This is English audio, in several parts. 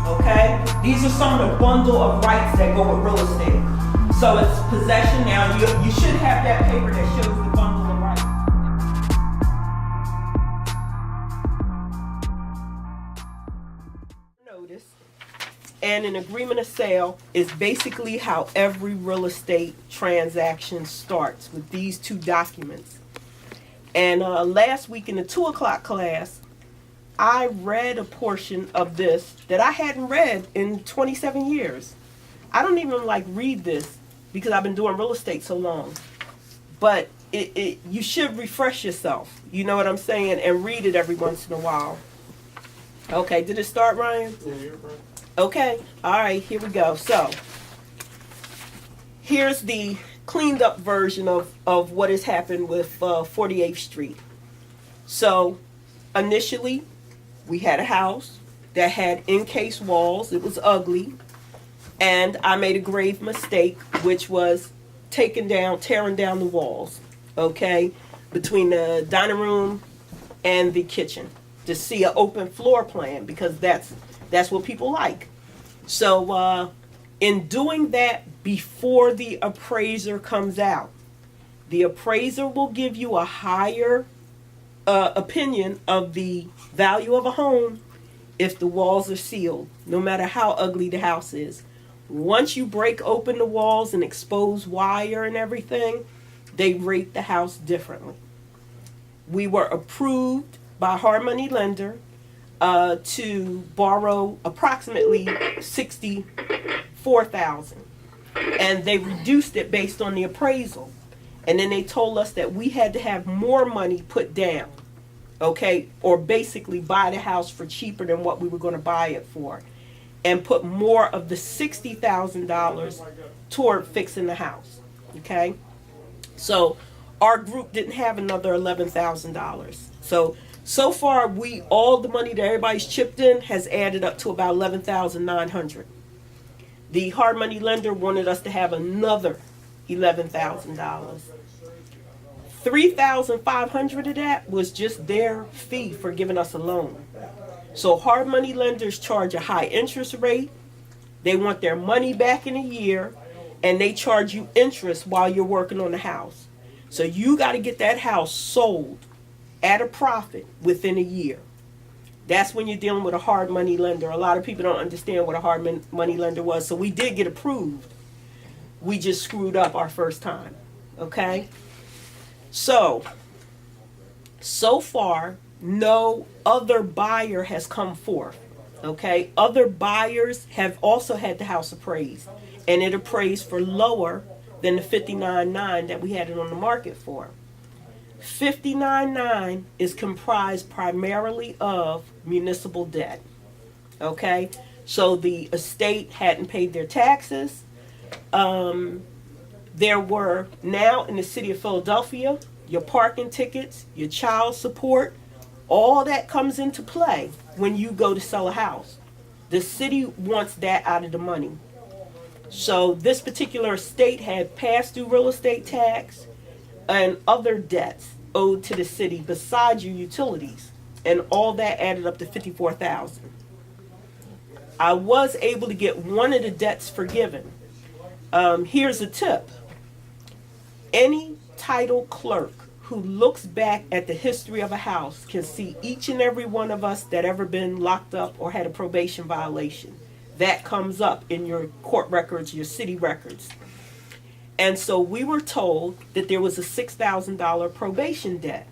Okay? These are some of the bundle of rights that go with real estate. So it's possession now. You should have that paper that shows the bundle of rights. Notice. And an agreement of sale is basically how every real estate transaction starts, with these two documents. And last week in the 2 o'clock class, I read a portion of this that I hadn't read in 27 years. I don't even read this because I've been doing real estate so long. But you should refresh yourself, you know what I'm saying, and read it every once in a while. Okay, did it start, Ryan? Yeah, you're right. Okay, all right, here we go. So, here's the cleaned up version of what has happened with 48th Street. So, initially, we had a house that had encased walls. It was ugly. And I made a grave mistake, which was tearing down the walls, okay, between the dining room and the kitchen to see an open floor plan, because that's what people like. So in doing that before the appraiser comes out, the appraiser will give you a higher opinion of the value of a home if the walls are sealed, no matter how ugly the house is. Once you break open the walls and expose wire and everything, they rate the house differently. We were approved by hard money lender to borrow approximately $64,000, and they reduced it based on the appraisal. And then they told us that we had to have more money put down, okay, or basically buy the house for cheaper than what we were going to buy it for, and put more of the $60,000 toward fixing the house, okay? So our group didn't have another $11,000. So far, all the money that everybody's chipped in has added up to about $11,900. The hard money lender wanted us to have another $11,000. $3,500 of that was just their fee for giving us a loan. So hard money lenders charge a high interest rate. They want their money back in a year, and they charge you interest while you're working on the house. So you got to get that house sold at a profit within a year. That's when you're dealing with a hard money lender. A lot of people don't understand what a hard money lender was. So we did get approved. We just screwed up our first time. Okay? So far, no other buyer has come forth. Okay? Other buyers have also had the house appraised, and it appraised for lower than the $59,900 that we had it on the market for. $59,900 is comprised primarily of municipal debt. Okay? So the estate hadn't paid their taxes. There were now in the city of Philadelphia, your parking tickets, your child support, all that comes into play when you go to sell a house. The city wants that out of the money. So this particular estate had past due real estate tax and other debts owed to the city besides your utilities, and all that added up to $54,000. I was able to get one of the debts forgiven. Here's a tip. Any title clerk who looks back at the history of a house can see each and every one of us that ever been locked up or had a probation violation. That comes up in your court records, your city records. And so we were told that there was a $6,000 probation debt.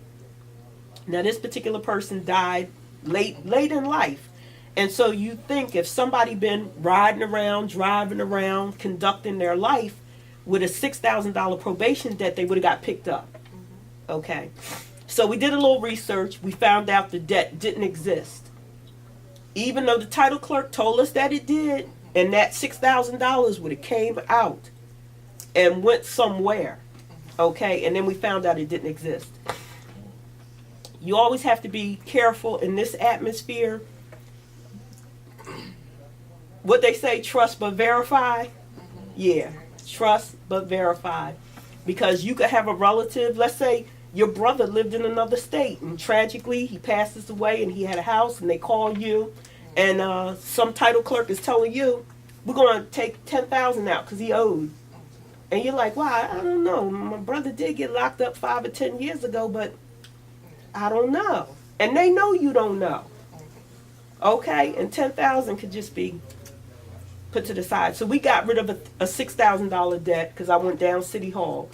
Now this particular person died late in life. And so you think if somebody been riding around, driving around, conducting their life with a $6,000 probation debt, they would have got picked up. Okay. So we did a little research. We found out the debt didn't exist. Even though the title clerk told us that it did, and that $6,000 would have came out and went somewhere. Okay. And then we found out it didn't exist. You always have to be careful in this atmosphere. What they say, trust but verify. Yeah, trust but verify. Because you could have a relative, let's say your brother lived in another state and tragically he passes away and he had a house and they call you and some title clerk is telling you, we're going to take $10,000 out because he owed. And you're like, well, I don't know. My brother did get locked up 5 or 10 years ago, but I don't know. And they know you don't know. Okay? And $10,000 could just be put to the side. So we got rid of a $6,000 debt because I went down City Hall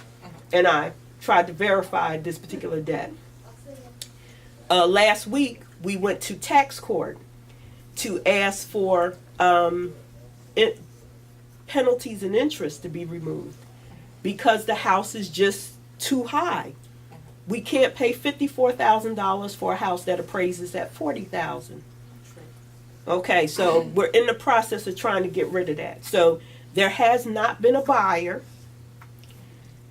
and I tried to verify this particular debt. Last week, we went to tax court to ask for penalties and interest to be removed because the house is just too high. We can't pay $54,000 for a house that appraises at $40,000. Okay, so we're in the process of trying to get rid of that. So there has not been a buyer,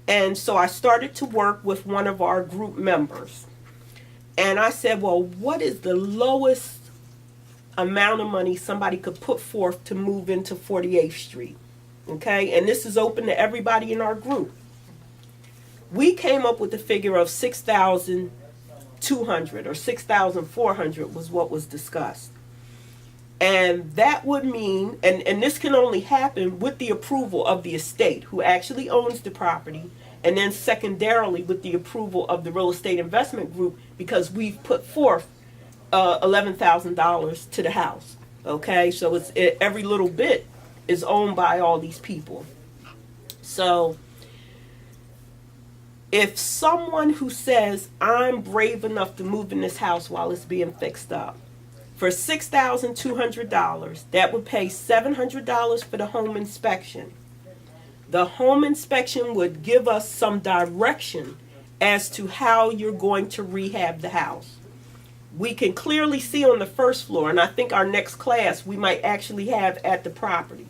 and so I started to work with one of our group members. And I said, well, what is the lowest amount of money somebody could put forth to move into 48th Street? Okay, and this is open to everybody in our group. We came up with the figure of $6,200 or $6,400 was what was discussed. And that would mean, and this can only happen with the approval of the estate who actually owns the property, and then secondarily with the approval of the real estate investment group because we've put forth $11,000 to the house. Okay, so every little bit is owned by all these people. So if someone who says, I'm brave enough to move in this house while it's being fixed up, for $6,200, that would pay $700 for the home inspection. The home inspection would give us some direction as to how you're going to rehab the house. We can clearly see on the first floor, and I think our next class we might actually have at the property.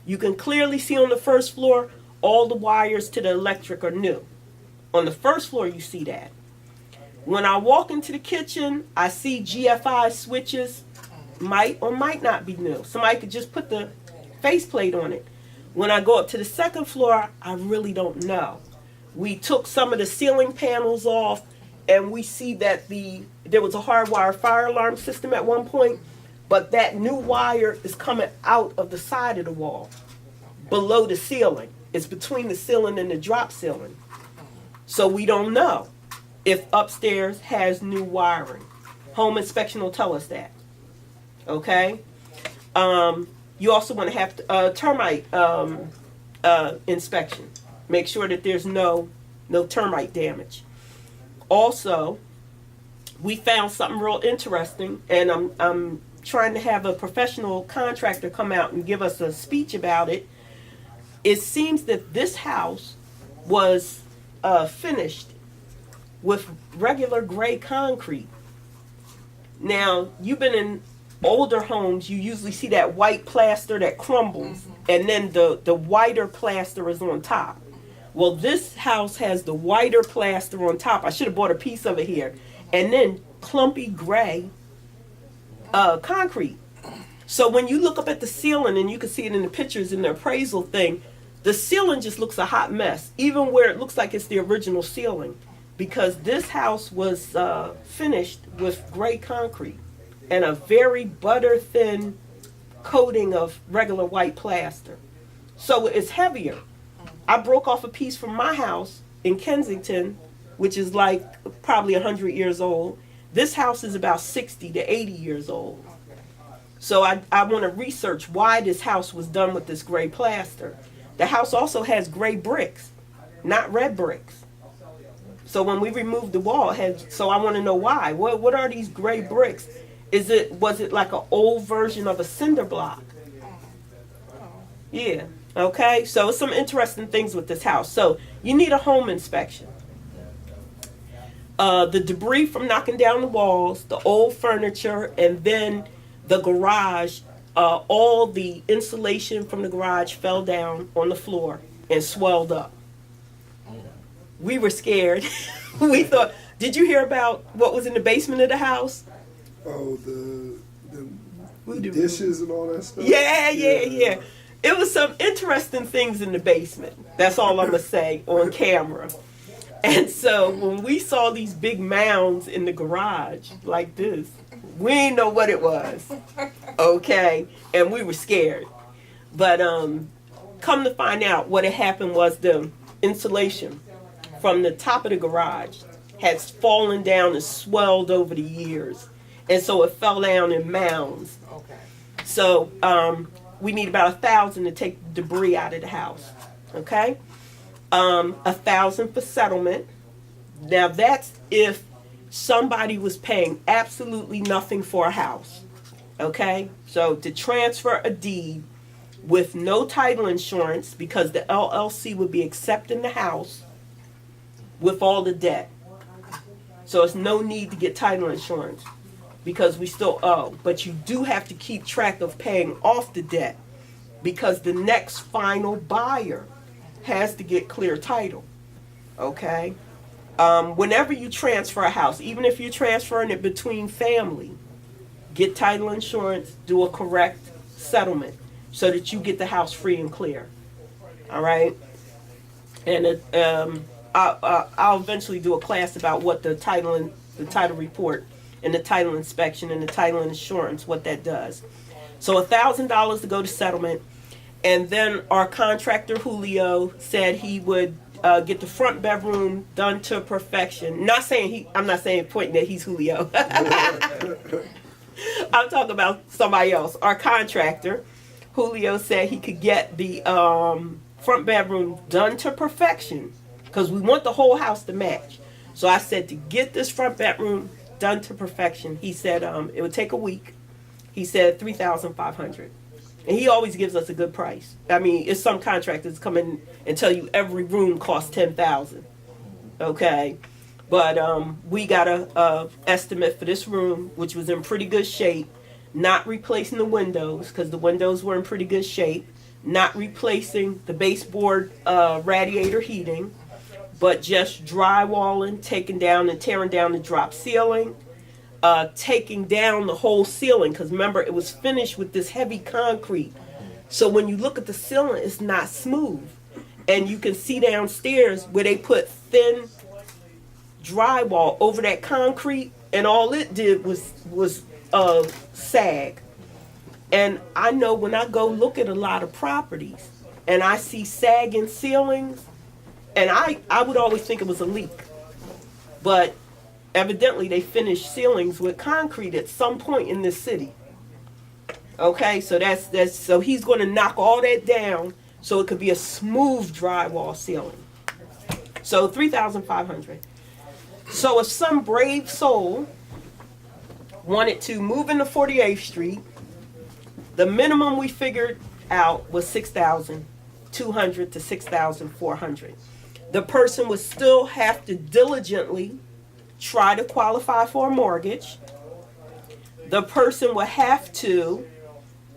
You can clearly see on the first floor all the wires to the electric are new. On the first floor you see that. When I walk into the kitchen, I see GFI switches, might or might not be new. Somebody could just put the faceplate on it. When I go up to the second floor, I really don't know. We took some of the ceiling panels off, and we see that there was a hardwired fire alarm system at one point, but that new wire is coming out of the side of the wall, below the ceiling. It's between the ceiling and the drop ceiling. So we don't know if upstairs has new wiring. Home inspection will tell us that. Okay? You also want to have termite inspection. Make sure that there's no termite damage. Also, we found something real interesting, and I'm trying to have a professional contractor come out and give us a speech about it. It seems that this house was finished with regular gray concrete. Now, you've been in older homes, you usually see that white plaster that crumbles, and then the whiter plaster is on top. Well, this house has the whiter plaster on top. I should have bought a piece of it here. And then clumpy gray concrete. So when you look up at the ceiling, and you can see it in the pictures in the appraisal thing, the ceiling just looks a hot mess, even where it looks like it's the original ceiling, because this house was finished with gray concrete and a very butter thin coating of regular white plaster. So it's heavier. I broke off a piece from my house in Kensington, which is like probably 100 years old. This house is about 60 to 80 years old. So I want to research why this house was done with this gray plaster. The house also has gray bricks, not red bricks. So when we removed the wall, so I want to know why. What are these gray bricks? Was it like an old version of a cinder block? Yeah. Okay. So some interesting things with this house. So you need a home inspection. The debris from knocking down the walls, the old furniture, and then the garage, all the insulation from the garage fell down on the floor and swelled up. We were scared. We thought, did you hear about what was in the basement of the house? Oh, the dishes and all that stuff? Yeah. It was some interesting things in the basement. That's all I'm going to say on camera. And so when we saw these big mounds in the garage like this, we didn't know what it was. Okay, and we were scared. But come to find out, what had happened was the insulation from the top of the garage has fallen down and swelled over the years, and so it fell down in mounds. Okay. So we need about $1,000 to take debris out of the house. Okay, $1,000 for settlement. Now that's if somebody was paying absolutely nothing for a house. Okay, so to transfer a deed with no title insurance, because the LLC would be accepting the house with all the debt. So it's no need to get title insurance because we still owe. But you do have to keep track of paying off the debt because the next final buyer has to get clear title. Okay? Whenever you transfer a house, even if you're transferring it between family, get title insurance, do a correct settlement so that you get the house free and clear. All right? And I'll eventually do a class about what the title report and the title inspection and the title insurance, what that does. So $1,000 to go to settlement, and then our contractor Julio said he would get the front bedroom done to perfection. I'm not saying pointing that he's Julio. I'm talking about somebody else. Our contractor Julio said he could get the front bedroom done to perfection because we want the whole house to match. So I said to get this front bedroom done to perfection, he said it would take a week. He said $3,500, and he always gives us a good price. I mean, it's some contractors come in and tell you every room costs $10,000. Okay, but we got a estimate for this room, which was in pretty good shape. Not replacing the windows because the windows were in pretty good shape. Not replacing the baseboard radiator heating, but just drywalling, taking down and tearing down the drop ceiling, taking down the whole ceiling, because remember it was finished with this heavy concrete. So when you look at the ceiling, it's not smooth. And you can see downstairs where they put thin drywall over that concrete, and all it did was sag. And I know when I go look at a lot of properties and I see sagging ceilings, and I would always think it was a leak. But evidently they finished ceilings with concrete at some point in this city. Okay, so so he's going to knock all that down so it could be a smooth drywall ceiling. So $3,500. So if some brave soul wanted to move into 48th Street, the minimum we figured out was $6,200 to $6,400. The person would still have to diligently try to qualify for a mortgage. The person would have to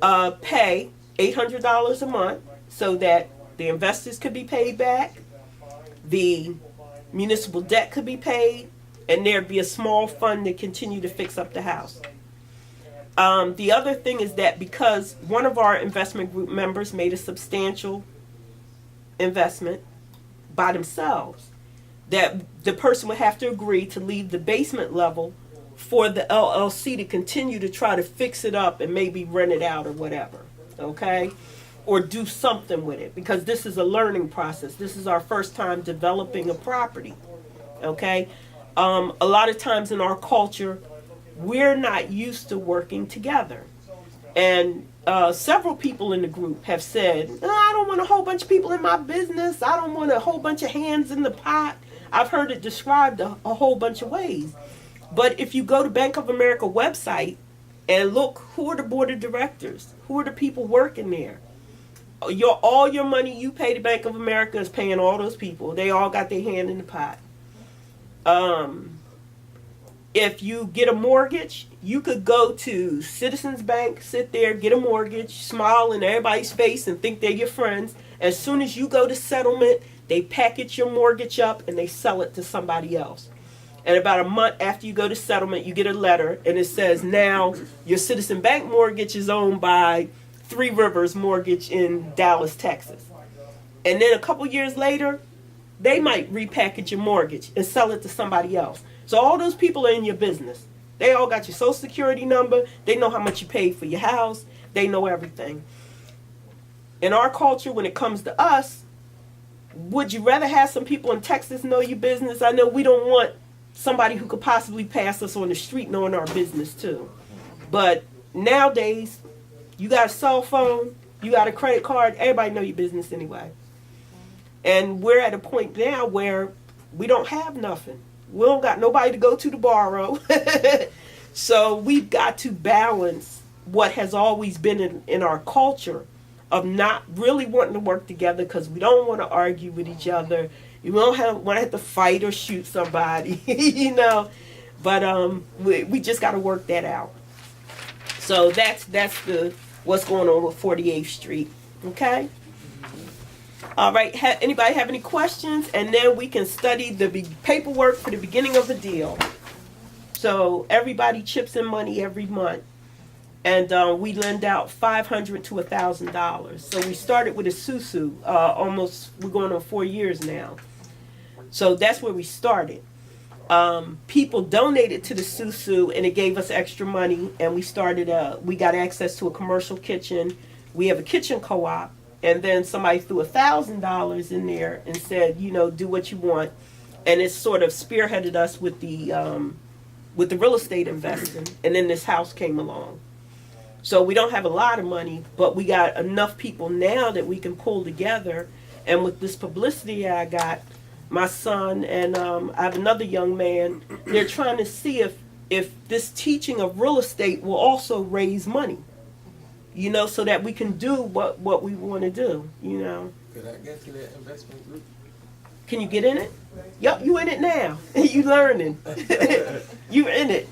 pay $800 a month so that the investors could be paid back, the municipal debt could be paid, and there'd be a small fund to continue to fix up the house. The other thing is that because one of our investment group members made a substantial investment by themselves, that the person would have to agree to leave the basement level for the LLC to continue to try to fix it up and maybe rent it out or whatever, okay? Or do something with it, because this is a learning process. This is our first time developing a property, okay? A lot of times in our culture, we're not used to working together. And several people in the group have said, I don't want a whole bunch of people in my business. I don't want a whole bunch of hands in the pot. I've heard it described a whole bunch of ways. But if you go to Bank of America website and look, who are the board of directors? Who are the people working there? All your money you pay to Bank of America is paying all those people. They all got their hand in the pot. If you get a mortgage, you could go to Citizens Bank, sit there, get a mortgage, smile in everybody's face and think they're your friends. As soon as you go to settlement, they package your mortgage up and they sell it to somebody else. And about a month after you go to settlement, you get a letter and it says, now your Citizen Bank mortgage is owned by Three Rivers Mortgage in Dallas, Texas. And then a couple years later, they might repackage your mortgage and sell it to somebody else. So all those people are in your business. They all got your social security number. They know how much you paid for your house. They know everything. In our culture, when it comes to us, would you rather have some people in Texas know your business? I know we don't want somebody who could possibly pass us on the street knowing our business too. But nowadays, you got a cell phone, you got a credit card, everybody know your business anyway. And we're at a point now where we don't have nothing. We don't got nobody to go to borrow. So we've got to balance what has always been in our culture of not really wanting to work together because we don't want to argue with each other. You don't want to have to fight or shoot somebody, you know. But we just got to work that out. So that's the what's going on with 48th Street. Okay. All right. Anybody have any questions? And then we can study the paperwork for the beginning of the deal. So everybody chips in money every month. And we lend out $500 to $1,000. So we started with a susu. We're going on 4 years now. So that's where we started. People donated to the susu, and it gave us extra money. And we we got access to a commercial kitchen. We have a kitchen co-op. And then somebody threw $1,000 in there and said, you know, do what you want. And it sort of spearheaded us with the real estate investing. And then this house came along. So we don't have a lot of money, but we got enough people now that we can pull together. And with this publicity I got, my son and I have another young man, they're trying to see if this teaching of real estate will also raise money, you know, so that we can do what we want to do, you know. Could I get to that investment group? Can you get in it? Yup, you in it now. You learning. You in it.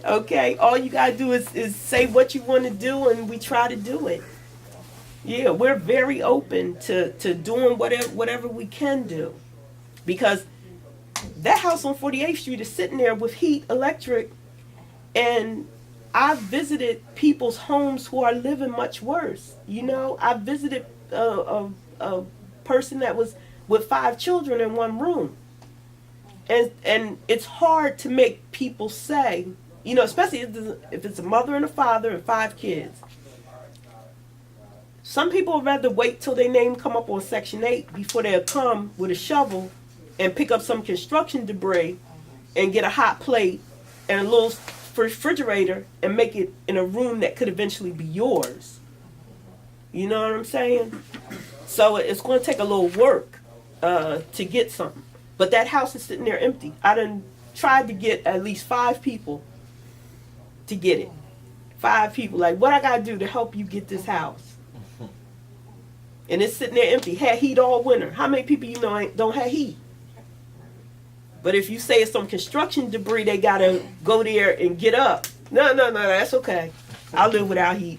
Okay, all you gotta do is say what you want to do, and we try to do it. Yeah, we're very open to doing whatever we can do, because that house on 48th Street is sitting there with heat, electric, and I've visited people's homes who are living much worse. You know, I visited a person that was with 5 children in one room, and it's hard to make people say, you know, especially if it's a mother and a father and 5 kids. Some people would rather wait till their name come up on Section 8 before they'll come with a shovel and pick up some construction debris and get a hot plate and a little refrigerator and make it in a room that could eventually be yours. You know what I'm saying? So it's going to take a little work to get something. But that house is sitting there empty. I done tried to get at least 5 people to get it. 5 people. Like, what I got to do to help you get this house? And it's sitting there empty. Had heat all winter. How many people you know don't have heat? But if you say it's some construction debris, they got to go there and get up. No, that's okay. I'll live without heat.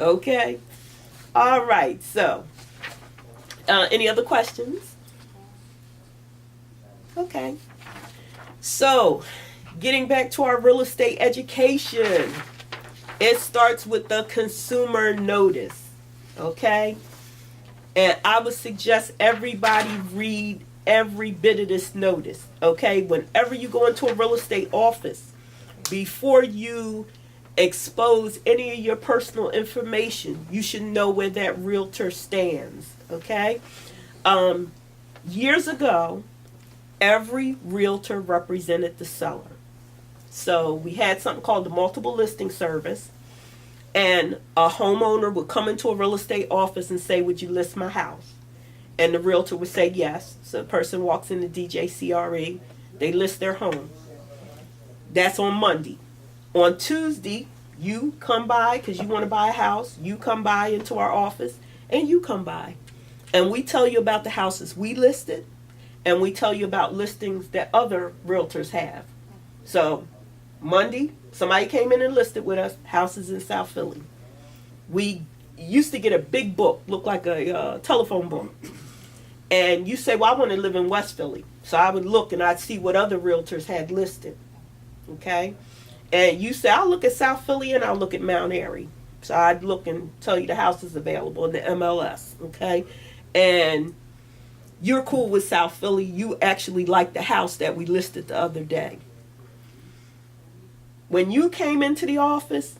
Okay. All right. So, any other questions? Okay. So, getting back to our real estate education, it starts with the consumer notice. Okay? And I would suggest everybody read every bit of this notice. Okay? Whenever you go into a real estate office, before you expose any of your personal information, you should know where that realtor stands. Okay? Years ago, every realtor represented the seller. So we had something called the multiple listing service, and a homeowner would come into a real estate office and say, would you list my house? And the realtor would say yes. So the person walks in the DJCRE, they list their home. That's on Monday. On Tuesday, you come by because you want to buy a house. You come by into our office, and you come by. And we tell you about the houses we listed, and we tell you about listings that other realtors have. So Monday, somebody came in and listed with us houses in South Philly. We used to get a big book, looked like a telephone book. And you say, well, I want to live in West Philly. So I would look and I'd see what other realtors had listed. Okay? And you say, I'll look at South Philly and I'll look at Mount Airy. So I'd look and tell you the houses available in the MLS. Okay? And you're cool with South Philly. You actually like the house that we listed the other day. When you came into the office,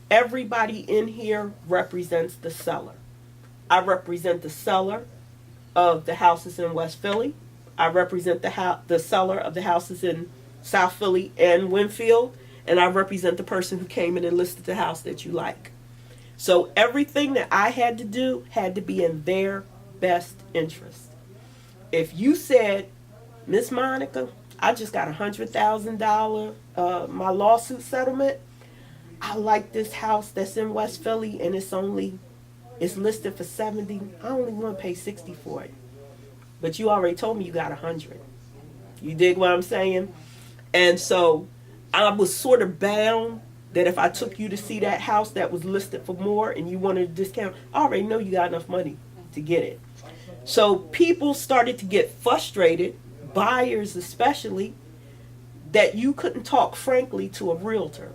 everybody in here represents the seller. I represent the seller of the houses in West Philly. I represent the seller of the houses in South Philly and Winfield. And I represent the person who came in and listed the house that you like. So everything that I had to do had to be in their best interest. If you said, Miss Monica, I just got $100,000 my lawsuit settlement. I like this house that's in West Philly and it's listed for 70. I only want to pay 60 for it. But you already told me you got 100. You dig what I'm saying? And so I was sort of bound that if I took you to see that house that was listed for more and you wanted a discount, I already know you got enough money to get it. So people started to get frustrated, buyers especially, that you couldn't talk frankly to a realtor.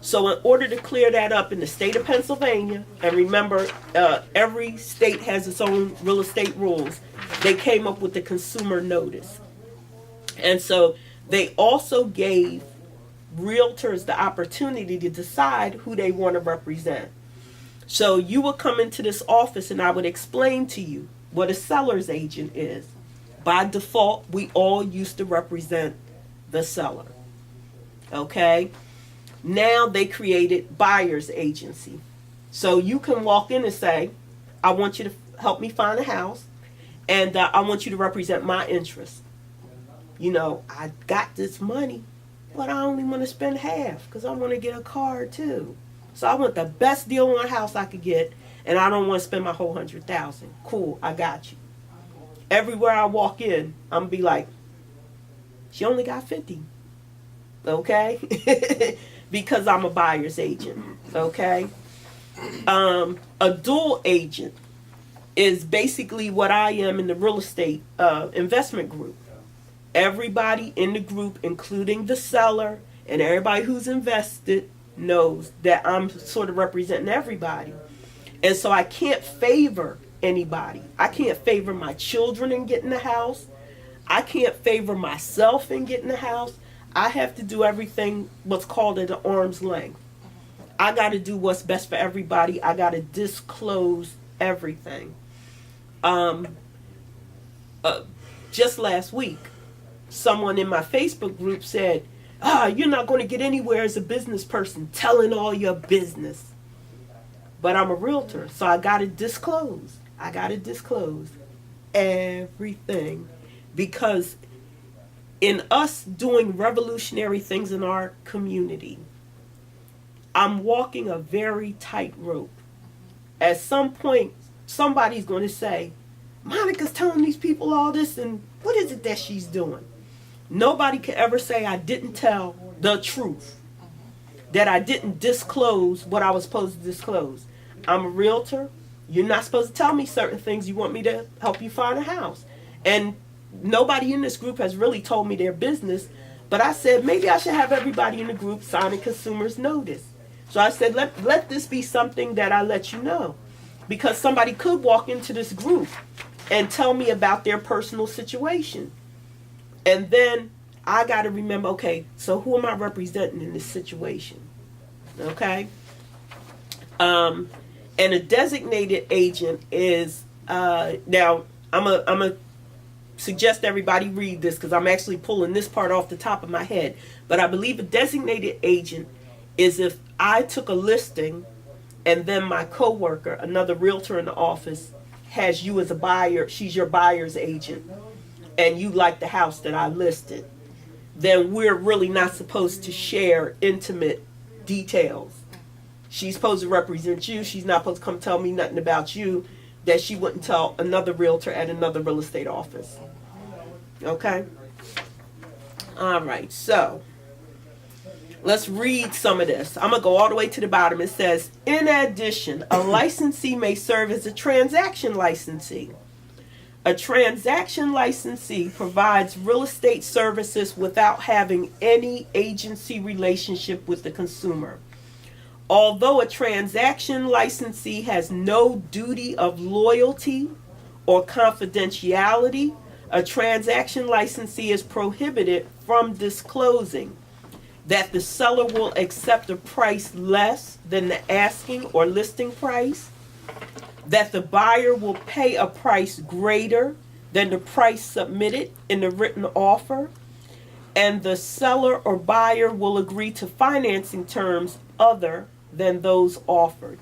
So in order to clear that up in the state of Pennsylvania, and remember, every state has its own real estate rules, they came up with the consumer notice. And so they also gave realtors the opportunity to decide who they want to represent. So you would come into this office and I would explain to you what a seller's agent is. By default, we all used to represent the seller. Okay? Now they created buyer's agency. So you can walk in and say, I want you to help me find a house and I want you to represent my interests. You know, I got this money, but I only want to spend half because I want to get a car too. So I want the best deal on a house I could get, and I don't want to spend my whole $100,000. Cool, I got you. Everywhere I walk in, I'm gonna be like, she only got 50. Okay? Because I'm a buyer's agent. Okay? A dual agent is basically what I am in the real estate investment group. Everybody in the group, including the seller and everybody who's invested, knows that I'm sort of representing everybody. And so I can't favor anybody. I can't favor my children in getting a house. I can't favor myself in getting a house. I have to do everything what's called at an arm's length. I got to do what's best for everybody. I got to disclose everything. Just last week, someone in my Facebook group said, you're not going to get anywhere as a business person telling all your business. But I'm a realtor, so I got to disclose. I got to disclose everything. Because in us doing revolutionary things in our community, I'm walking a very tight rope. At some point, somebody's going to say, Monica's telling these people all this, and what is it that she's doing? Nobody can ever say I didn't tell the truth, that I didn't disclose what I was supposed to disclose. I'm a realtor. You're not supposed to tell me certain things. You want me to help you find a house. And nobody in this group has really told me their business, but I said maybe I should have everybody in the group sign a consumer's notice. So I said let this be something that I let you know, because somebody could walk into this group and tell me about their personal situation. And then I got to remember, okay, so who am I representing in this situation? Okay? And a designated agent is, now, I'm a suggest everybody read this because I'm actually pulling this part off the top of my head. But I believe a designated agent is if I took a listing and then my coworker, another realtor in the office, has you as a buyer, she's your buyer's agent, and you like the house that I listed, then we're really not supposed to share intimate details. She's supposed to represent you. She's not supposed to come tell me nothing about you that she wouldn't tell another realtor at another real estate office. Okay? All right, so let's read some of this. I'm going to go all the way to the bottom. It says, in addition, a licensee may serve as a transaction licensee. A transaction licensee provides real estate services without having any agency relationship with the consumer. Although a transaction licensee has no duty of loyalty or confidentiality, a transaction licensee is prohibited from disclosing that the seller will accept a price less than the asking or listing price, that the buyer will pay a price greater than the price submitted in the written offer, and the seller or buyer will agree to financing terms other than those offered.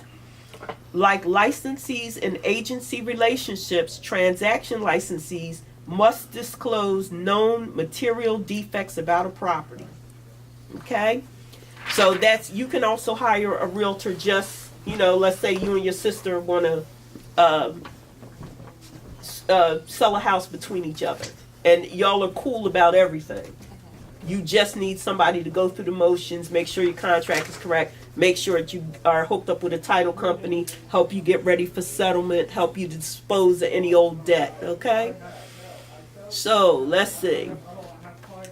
Like licensees in agency relationships, transaction licensees must disclose known material defects about a property. Okay? So that's, you can also hire a realtor just, let's say you and your sister want to sell a house between each other, and y'all are cool about everything. You just need somebody to go through the motions, make sure your contract is correct, make sure that you are hooked up with a title company, help you get ready for settlement, help you dispose of any old debt, okay? So, let's see.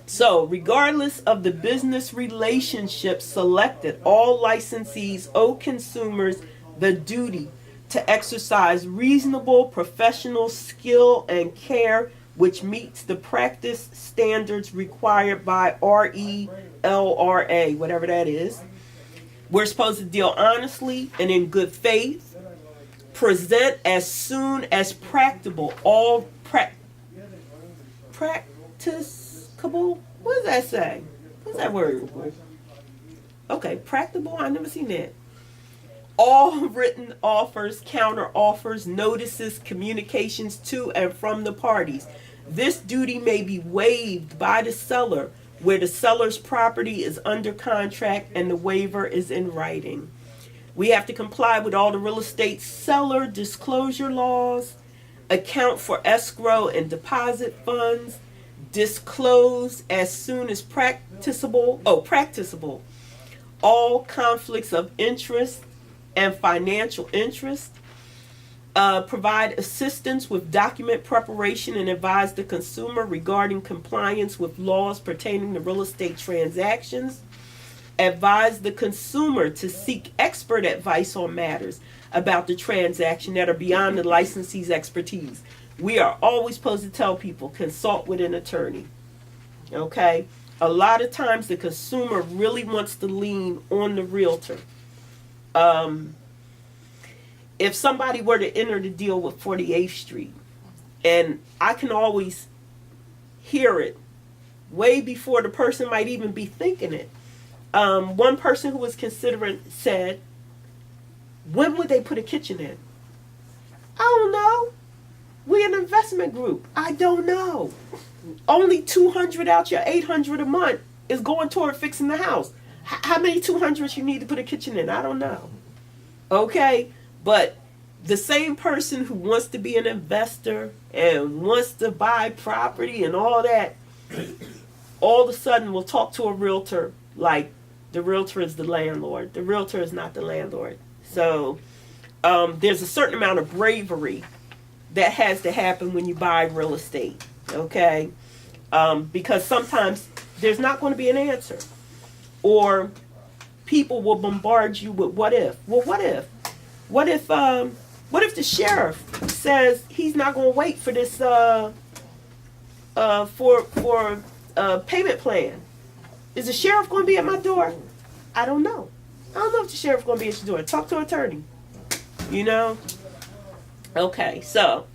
So, regardless of the business relationship selected, all licensees owe consumers the duty to exercise reasonable professional skill and care which meets the practice standards required by RELRA, whatever that is. We're supposed to deal honestly and in good faith, present as soon as practicable, all practicable? What does that say? What's that word? Okay, practicable, I've never seen that. All written offers, counter offers, notices, communications to and from the parties. This duty may be waived by the seller where the seller's property is under contract and the waiver is in writing. We have to comply with all the real estate seller disclosure laws, account for escrow and deposit funds, disclose as soon as practicable all conflicts of interest and financial interest, provide assistance with document preparation and advise the consumer regarding compliance with laws pertaining to real estate transactions, advise the consumer to seek expert advice on matters about the transaction that are beyond the licensee's expertise. We are always supposed to tell people, consult with an attorney. Okay? A lot of times the consumer really wants to lean on the realtor. If somebody were to enter the deal with 48th Street, and I can always hear it way before the person might even be thinking it. One person who was considering said, when would they put a kitchen in? I don't know. We're an investment group. I don't know. Only $200 out your $800 a month is going toward fixing the house. How many 200s you need to put a kitchen in? I don't know. Okay? But the same person who wants to be an investor and wants to buy property and all that, all of a sudden will talk to a realtor like the realtor is the landlord. The realtor is not the landlord. So there's a certain amount of bravery that has to happen when you buy real estate, okay? Because sometimes there's not going to be an answer. Or people will bombard you with what if. Well, what if? What if the sheriff says he's not going to wait for this payment plan? Is the sheriff going to be at my door? I don't know. I don't know if the sheriff's going to be at your door. Talk to an attorney. Okay, so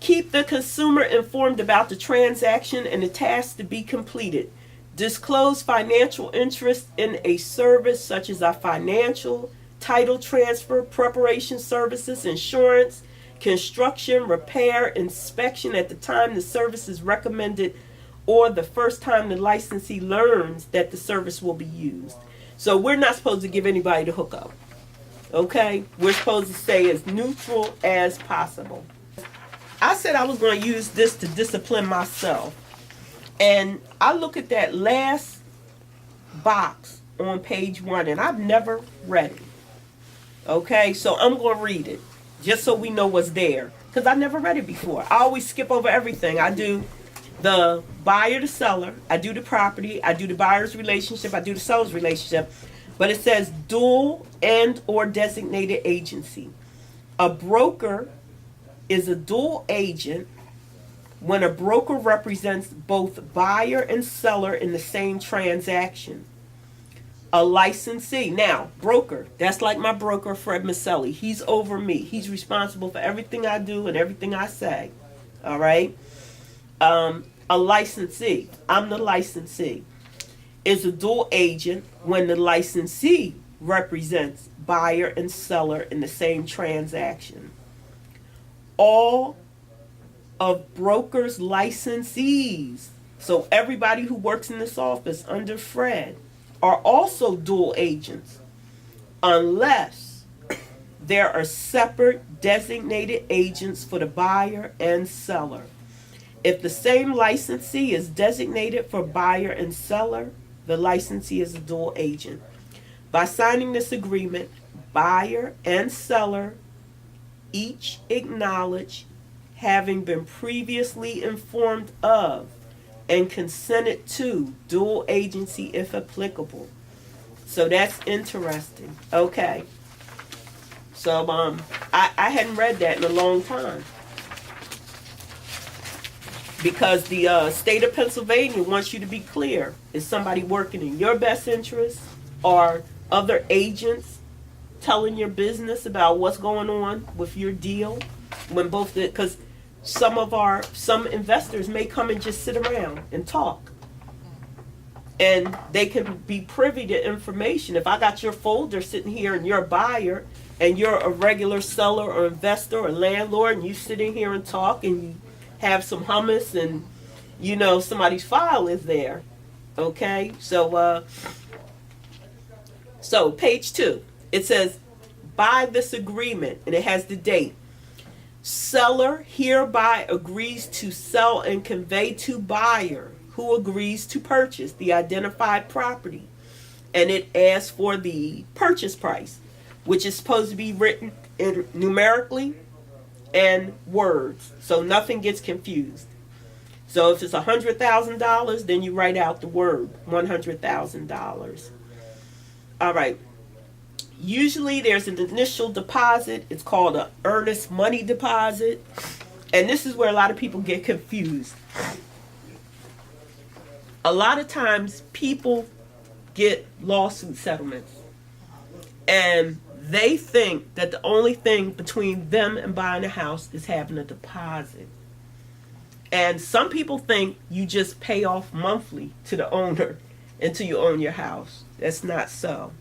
keep the consumer informed about the transaction and the tasks to be completed. Disclose financial interest in a service such as a financial, title transfer, preparation services, insurance, construction, repair, inspection at the time the service is recommended or the first time the licensee learns that the service will be used. So we're not supposed to give anybody the hookup. Okay? We're supposed to stay as neutral as possible. I said I was going to use this to discipline myself. And I look at that last box on page 1, and I've never read it. Okay? So I'm going to read it, just so we know what's there. Because I never read it before. I always skip over everything. I do the buyer to seller. I do the property. I do the buyer's relationship. I do the seller's relationship. But it says dual and or designated agency. A broker is a dual agent when a broker represents both buyer and seller in the same transaction. A licensee. Now, broker, that's like my broker, Fred Maselli. He's over me. He's responsible for everything I do and everything I say. All right? A licensee. I'm the licensee. Is a dual agent when the licensee represents buyer and seller in the same transaction. All of brokers' licensees, so everybody who works in this office under Fred, are also dual agents unless there are separate designated agents for the buyer and seller. If the same licensee is designated for buyer and seller, the licensee is a dual agent. By signing this agreement, buyer and seller each acknowledge having been previously informed of and consented to dual agency if applicable. So that's interesting. Okay. So I hadn't read that in a long time. Because the state of Pennsylvania wants you to be clear. Is somebody working in your best interest, or other agents telling your business about what's going on with your deal? When both, because some investors may come and just sit around and talk, and they can be privy to information. If I got your folder sitting here and you're a buyer and you're a regular seller or investor or landlord, and you sitting here and talk and you have some hummus and somebody's file is there. Okay, so page 2, it says, by this agreement, and it has the date. Seller hereby agrees to sell and convey to buyer who agrees to purchase the identified property, and it asks for the purchase price, which is supposed to be written in numerically and words, so nothing gets confused. So if it's $100,000, then you write out the word $100,000. All right. Usually there's an initial deposit. It's called an earnest money deposit, and this is where a lot of people get confused. A lot of times people get lawsuit settlements, and they think that the only thing between them and buying a house is having a deposit. And some people think you just pay off monthly to the owner until you own your house. That's not so.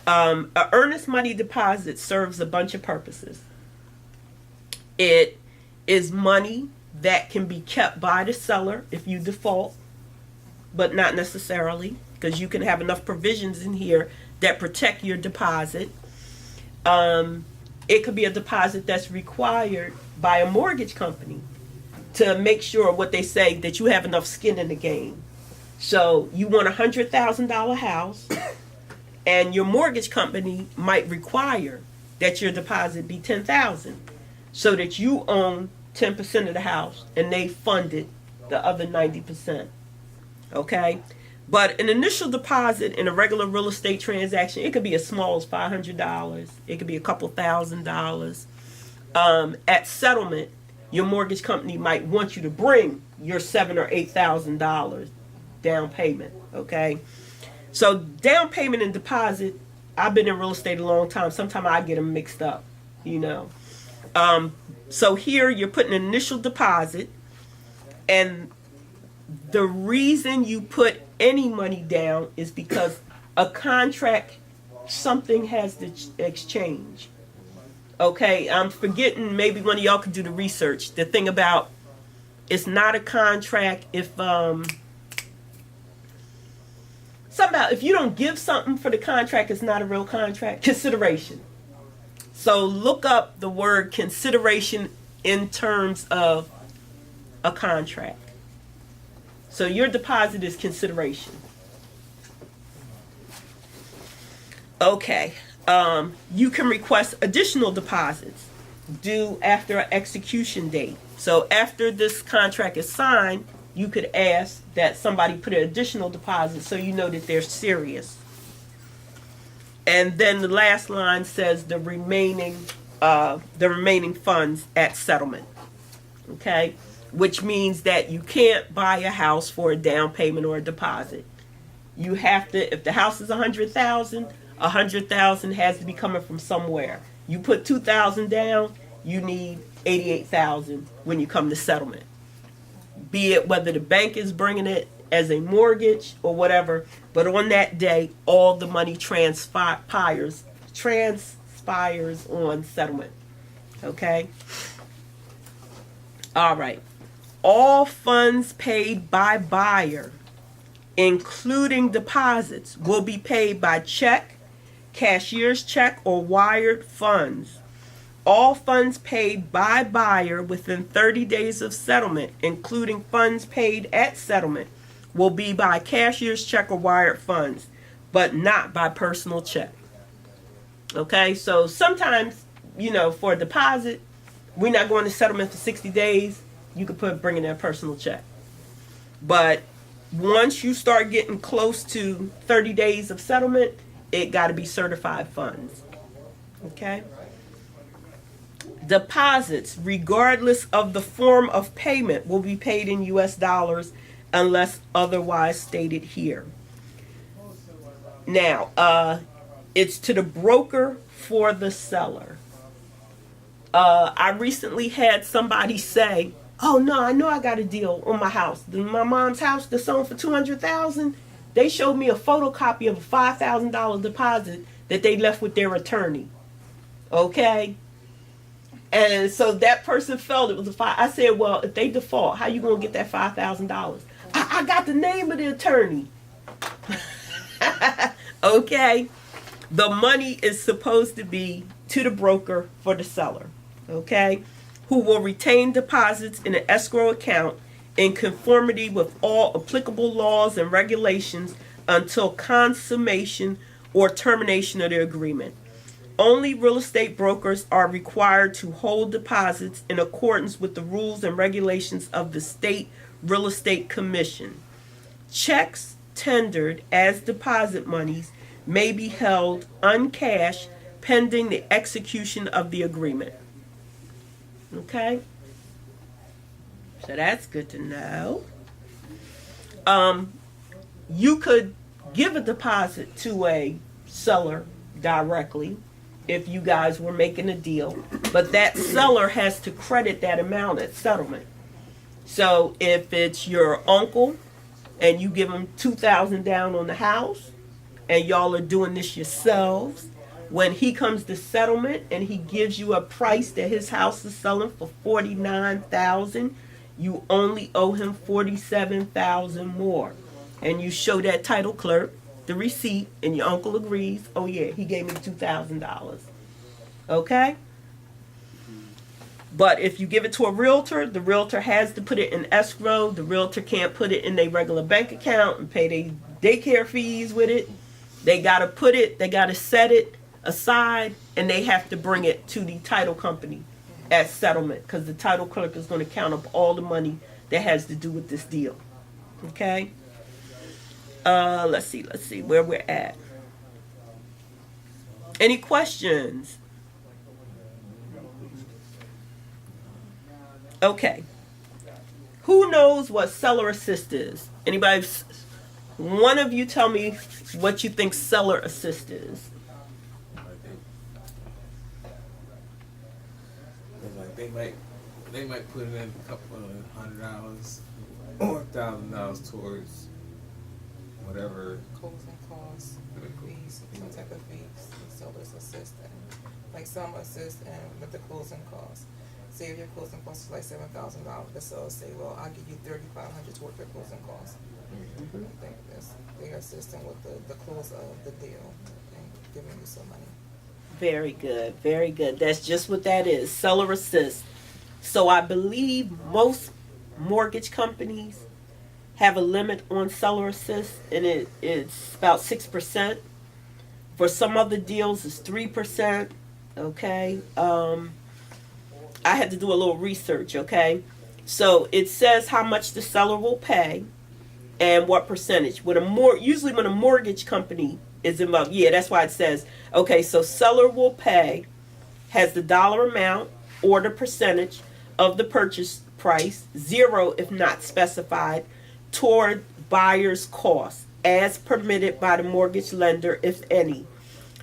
An earnest money deposit serves a bunch of purposes. It is money that can be kept by the seller if you default, but not necessarily, because you can have enough provisions in here that protect your deposit. It could be a deposit that's required by a mortgage company to make sure what they say, that you have enough skin in the game. So you want a $100,000 house, and your mortgage company might require that your deposit be $10,000, so that you own 10% of the house and they funded the other 90%. Okay? But an initial deposit in a regular real estate transaction, it could be as small as $500. It could be a couple $1,000s. At settlement, your mortgage company might want you to bring your $7,000 or $8,000 down payment. Okay, so down payment and deposit, I've been in real estate a long time. Sometimes I get them mixed up. So here you're putting an initial deposit, and the reason you put any money down is because a contract, something has to exchange. Okay, I'm forgetting, maybe one of y'all could do the research. The thing about, it's not a contract if if you don't give something for the contract, it's not a real contract. Consideration. So look up the word consideration in terms of a contract. So your deposit is consideration. Okay. You can request additional deposits due after an execution date. So after this contract is signed, you could ask that somebody put an additional deposit so you know that they're serious. And then the last line says the remaining the remaining funds at settlement. Okay, which means that you can't buy a house for a down payment or a deposit. You have to, if the house is 100,000, 100,000 has to be coming from somewhere. You put 2,000 down, you need 88,000 when you come to settlement. Be it whether the bank is bringing it as a mortgage or whatever, but on that day, all the money transpires on settlement. Okay? All right. All funds paid by buyer, including deposits, will be paid by check, cashier's check, or wired funds. All funds paid by buyer within 30 days of settlement, including funds paid at settlement, will be by cashier's check or wired funds, but not by personal check. Okay, so sometimes, for a deposit, we're not going to settlement for 60 days. You could bring in a personal check. But once you start getting close to 30 days of settlement, it got to be certified funds. Okay? Deposits, regardless of the form of payment, will be paid in U.S. dollars unless otherwise stated here. Now, it's to the broker for the seller. I recently had somebody say, "Oh no, I know I got a deal on my house. My mom's house that's sold for $200,000. They showed me a photocopy of a $5,000 deposit that they left with their attorney." Okay, and so that person felt it was a five. I said, "Well, if they default, how you gonna get that $5,000?" I got the name of the attorney. Okay, the money is supposed to be to the broker for the seller. Okay, who will retain deposits in an escrow account in conformity with all applicable laws and regulations until consummation or termination of the agreement. Only real estate brokers are required to hold deposits in accordance with the rules and regulations of the State Real Estate Commission. Checks tendered as deposit monies may be held uncashed pending the execution of the agreement. Okay? So that's good to know. You could give a deposit to a seller directly if you guys were making a deal, but that seller has to credit that amount at settlement. So if it's your uncle and you give him $2,000 down on the house and y'all are doing this yourselves, when he comes to settlement and he gives you a price that his house is selling for $49,000, you only owe him $47,000 more. And you show that title clerk the receipt and your uncle agrees, "Oh yeah, he gave me $2,000. Okay? But if you give it to a realtor, the realtor has to put it in escrow. The realtor can't put it in their regular bank account and pay their daycare fees with it. They got to set it aside, and they have to bring it to the title company at settlement, because the title clerk is going to count up all the money that has to do with this deal. Okay? Let's see where we're at. Any questions? Okay. Who knows what seller assist is? Anybody? One of you tell me what you think seller assist is. They might put in a couple of $100 or $1,000 towards whatever closing costs, fees, some type of fees, sellers assist in. Like some assist in with the closing costs. Say if your closing cost is like $7,000, the seller say, "Well, I'll give you $3,500 toward your closing costs." Mm-hmm. I think they're assisting with the close of the deal and giving you some money. Very good, very good. That's just what that is, seller assist. So I believe most mortgage companies have a limit on seller assist, and it's about 6%. For some other deals, it's 3%. Okay. I had to do a little research. Okay. So it says how much the seller will pay and what percentage. Usually when a mortgage company is involved, yeah, that's why it says, okay, so seller will pay has the dollar amount or the percentage of the purchase price, 0 if not specified, toward buyer's cost, as permitted by the mortgage lender, if any.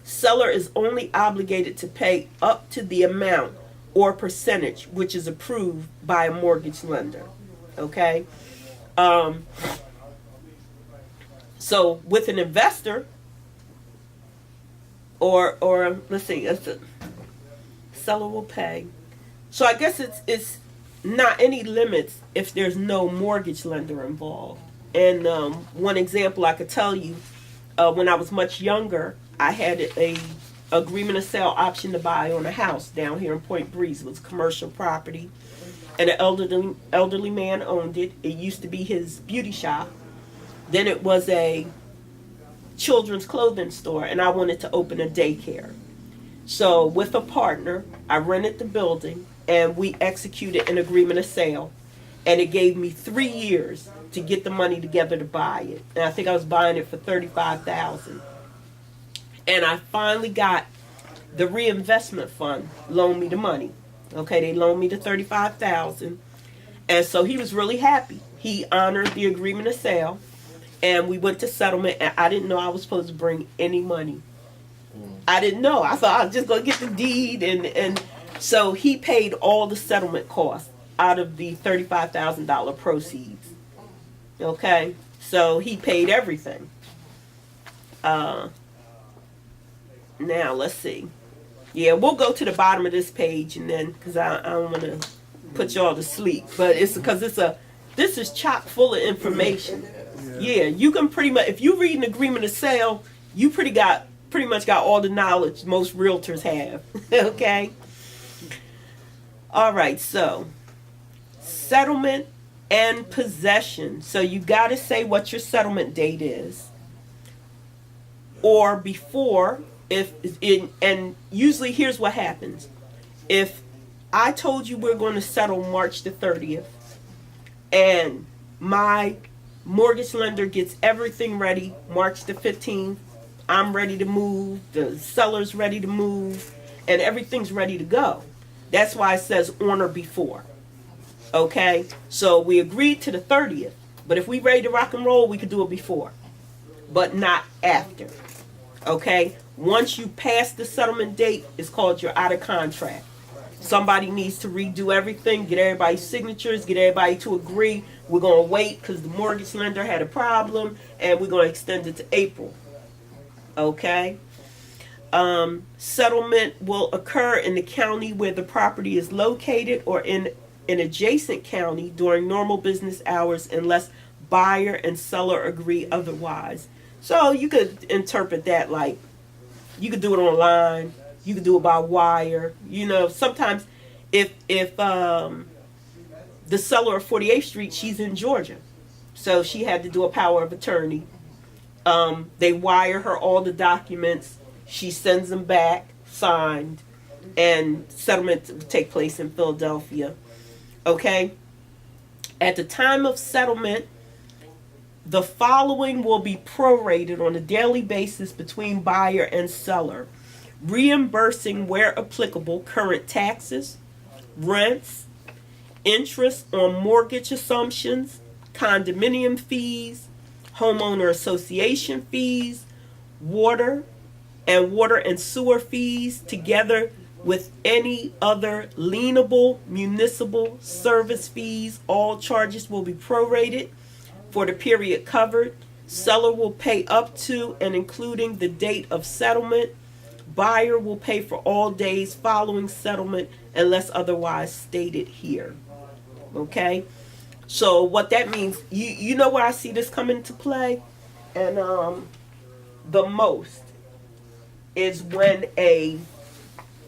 Seller is only obligated to pay up to the amount or percentage which is approved by a mortgage lender. Okay? So with an investor, or let's see, seller will pay. So I guess it's not any limits if there's no mortgage lender involved. And one example I could tell you, when I was much younger, I had a agreement of sale option to buy on a house down here in Point Breeze. It was commercial property, and an elderly man owned it. It used to be his beauty shop. Then it was a children's clothing store, and I wanted to open a daycare. So with a partner, I rented the building, and we executed an agreement of sale, and it gave me 3 years to get the money together to buy it. And I think I was buying it for $35,000. And I finally got the reinvestment fund loaned me the money. Okay, they loaned me the $35,000, and so he was really happy. He honored the agreement of sale, and we went to settlement. And I didn't know I was supposed to bring any money. I didn't know. I thought I was just gonna get the deed, and so he paid all the settlement costs out of the $35,000 proceeds. Okay, so he paid everything. Now let's see. Yeah, we'll go to the bottom of this page, and then because I don't want to put y'all to sleep, but it's because this is chock full of information. Yeah, you can pretty much, if you read an agreement of sale, you pretty much got all the knowledge most realtors have. Okay. All right, so settlement and possession. So you got to say what your settlement date is, or before. And usually here's what happens. If I told you we're going to settle March the 30th, and my mortgage lender gets everything ready March the 15th, I'm ready to move, the seller's ready to move, and everything's ready to go. That's why it says on or before. Okay? So we agreed to the 30th, but if we ready to rock and roll, we could do it before, but not after. Okay? Once you pass the settlement date, it's called you're out of contract. Somebody needs to redo everything, get everybody's signatures, get everybody to agree. We're going to wait because the mortgage lender had a problem, and we're going to extend it to April. Okay? Settlement will occur in the county where the property is located, or in an adjacent county during normal business hours, unless buyer and seller agree otherwise. So you could interpret that like, you could do it online. You could do it by wire. You know, sometimes if the seller of 48th Street, she's in Georgia, so she had to do a power of attorney. They wire her all the documents. She sends them back, signed, and settlement will take place in Philadelphia. Okay? At the time of settlement, the following will be prorated on a daily basis between buyer and seller, reimbursing where applicable current taxes, rents, interest on mortgage assumptions, condominium fees, homeowner association fees, water and sewer fees, together with any other lienable municipal service fees. All charges will be prorated for the period covered. Seller will pay up to and including the date of settlement. Buyer will pay for all days following settlement unless otherwise stated here. Okay? So what that means, you know where I see this come into play? And the most is when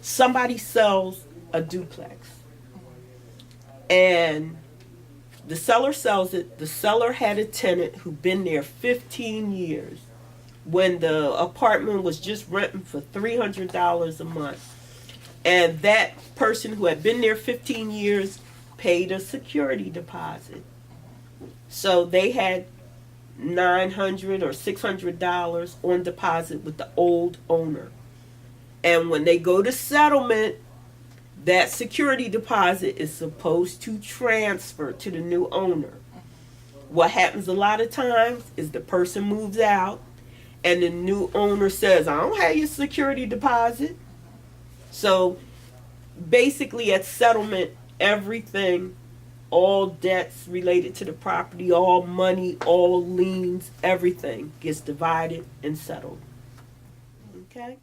somebody sells a duplex, and the seller sells it. The seller had a tenant who'd been there 15 years when the apartment was just renting for $300 a month. And that person who had been there 15 years paid a security deposit. So they had $900 or $600 on deposit with the old owner. And when they go to settlement, That security deposit is supposed to transfer to the new owner. What happens a lot of times is the person moves out and the new owner says, I don't have your security deposit. So basically at settlement, everything, all debts related to the property, all money, all liens, everything gets divided and settled. Okay?